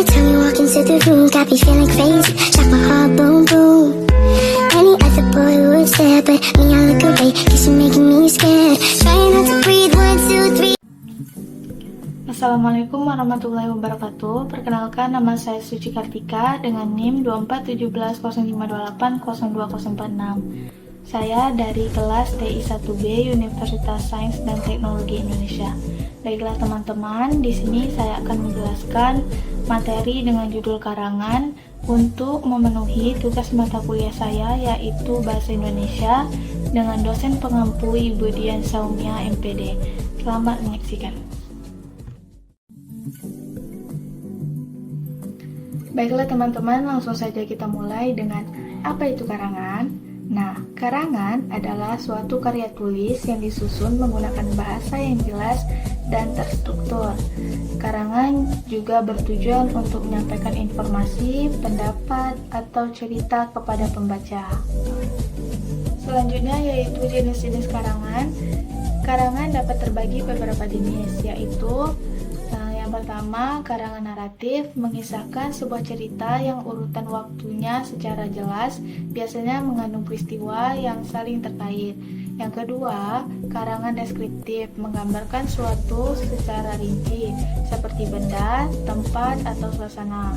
Every time you walk into the room, got me feeling crazy. Shock my heart, boom, boom. Any other boy would stare, but me, I look away, cause you're making me scared. Trying not to breathe, 1, 2, 3. Assalamualaikum warahmatullahi wabarakatuh. Perkenalkan, nama saya Suci Kartika dengan NIM 241705280246. Saya dari kelas TI1B Universitas Sains dan Teknologi Indonesia. Baiklah teman-teman, di sini saya akan menjelaskan materi dengan judul karangan untuk memenuhi tugas mata kuliah saya, yaitu Bahasa Indonesia dengan dosen pengampu Ibu Dian Saumia MPD. Selamat menyaksikan. Baiklah teman-teman, langsung saja kita mulai dengan apa itu karangan. Nah, karangan adalah suatu karya tulis yang disusun menggunakan bahasa yang jelas dan terstruktur. Karangan juga bertujuan untuk menyampaikan informasi, pendapat, atau cerita kepada pembaca. Selanjutnya yaitu jenis-jenis karangan. Karangan dapat terbagi beberapa jenis, yaitu yang pertama, karangan naratif mengisahkan sebuah cerita yang urutan waktunya secara jelas, biasanya mengandung peristiwa yang saling terkait. Yang kedua, karangan deskriptif menggambarkan suatu secara rinci, seperti benda, tempat, atau suasana.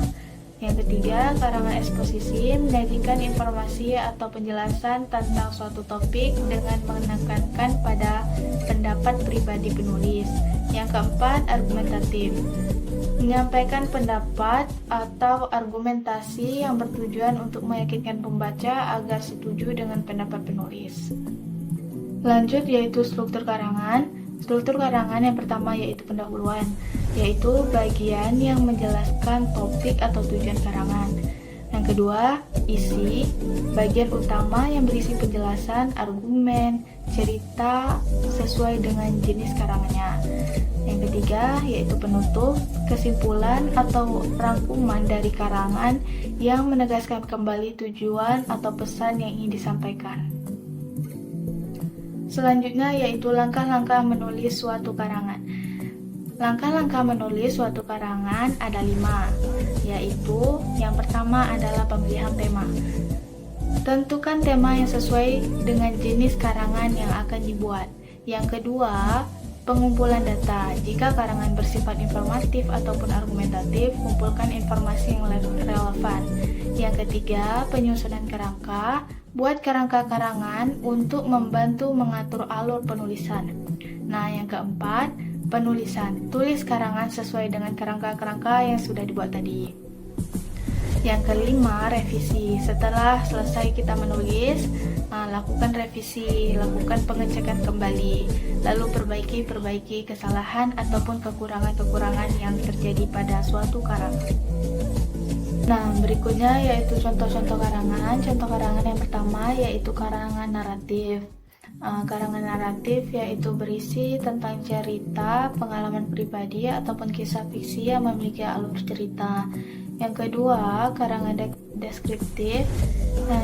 Yang ketiga, karangan eksposisi menyajikan informasi atau penjelasan tentang suatu topik dengan menekankan pada pendapat pribadi penulis. Yang keempat, argumentatif menyampaikan pendapat atau argumentasi yang bertujuan untuk meyakinkan pembaca agar setuju dengan pendapat penulis. Lanjut yaitu struktur karangan. Struktur karangan yang pertama yaitu pendahuluan, yaitu bagian yang menjelaskan topik atau tujuan karangan. Yang kedua, isi, bagian utama yang berisi penjelasan, argumen, cerita sesuai dengan jenis karangannya. Yang ketiga, yaitu penutup, kesimpulan atau rangkuman dari karangan yang menegaskan kembali tujuan atau pesan yang ingin disampaikan. Selanjutnya yaitu langkah-langkah menulis suatu karangan. Langkah-langkah menulis suatu karangan ada 5, yaitu yang pertama adalah pemilihan tema. Tentukan tema yang sesuai dengan jenis karangan yang akan dibuat. Yang kedua, pengumpulan data. Jika karangan bersifat informatif ataupun argumentatif, kumpulkan informasi yang relevan. Yang ketiga, penyusunan kerangka. Buat kerangka karangan untuk membantu mengatur alur penulisan. Nah, yang keempat, penulisan. Tulis karangan sesuai dengan kerangka-kerangka yang sudah dibuat tadi. Yang kelima, revisi. Setelah selesai kita menulis, lakukan revisi, lakukan pengecekan kembali, lalu perbaiki kesalahan ataupun kekurangan-kekurangan yang terjadi pada suatu karangan. Nah, berikutnya yaitu contoh-contoh karangan. Contoh karangan yang pertama yaitu karangan naratif. Karangan naratif yaitu berisi tentang cerita, pengalaman pribadi, ataupun kisah fiksi yang memiliki alur cerita. Yang kedua, karangan deskriptif,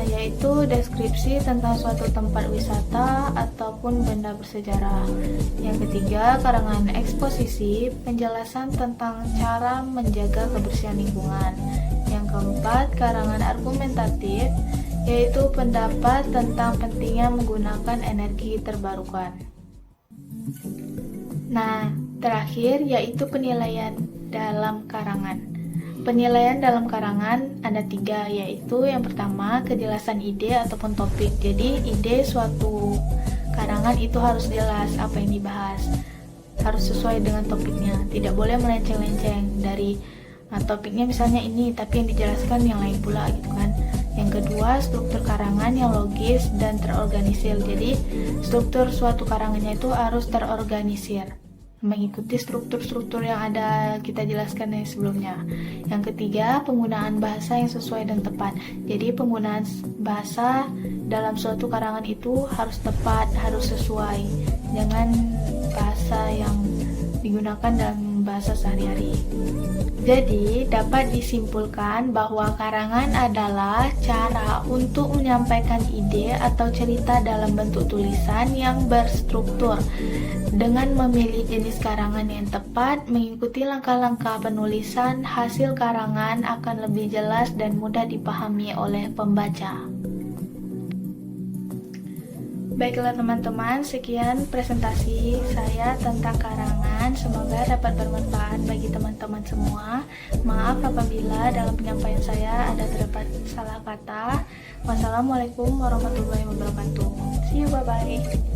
yaitu deskripsi tentang suatu tempat wisata ataupun benda bersejarah. Yang ketiga, karangan eksposisi, penjelasan tentang cara menjaga kebersihan lingkungan. Yang keempat, karangan argumentatif, yaitu pendapat tentang pentingnya menggunakan energi terbarukan. Nah, terakhir yaitu penilaian dalam karangan. Penilaian dalam karangan ada 3, yaitu yang pertama, kejelasan ide ataupun topik. Jadi, ide suatu karangan itu harus jelas apa yang dibahas, harus sesuai dengan topiknya, tidak boleh melenceng-lenceng dari topiknya misalnya ini, tapi yang dijelaskan yang lain pula gitu kan. Yang kedua, struktur karangan yang logis dan terorganisir. Jadi, struktur suatu karangannya itu harus terorganisir, mengikuti struktur-struktur yang ada kita jelaskan yang sebelumnya. Yang ketiga, penggunaan bahasa yang sesuai dan tepat. Jadi, penggunaan bahasa dalam suatu karangan itu harus tepat, harus sesuai. Jangan bahasa yang digunakan dalam bahasa sehari-hari. Jadi, dapat disimpulkan bahwa karangan adalah cara untuk menyampaikan ide atau cerita dalam bentuk tulisan yang berstruktur Dengan memilih jenis karangan yang tepat, mengikuti langkah-langkah penulisan, hasil karangan akan lebih jelas dan mudah dipahami oleh pembaca. Baiklah teman-teman, sekian presentasi saya tentang karangan. Semoga dapat bermanfaat bagi teman-teman semua. Maaf apabila dalam penyampaian saya ada terdapat salah kata. Wassalamualaikum warahmatullahi wabarakatuh. See you, bye-bye.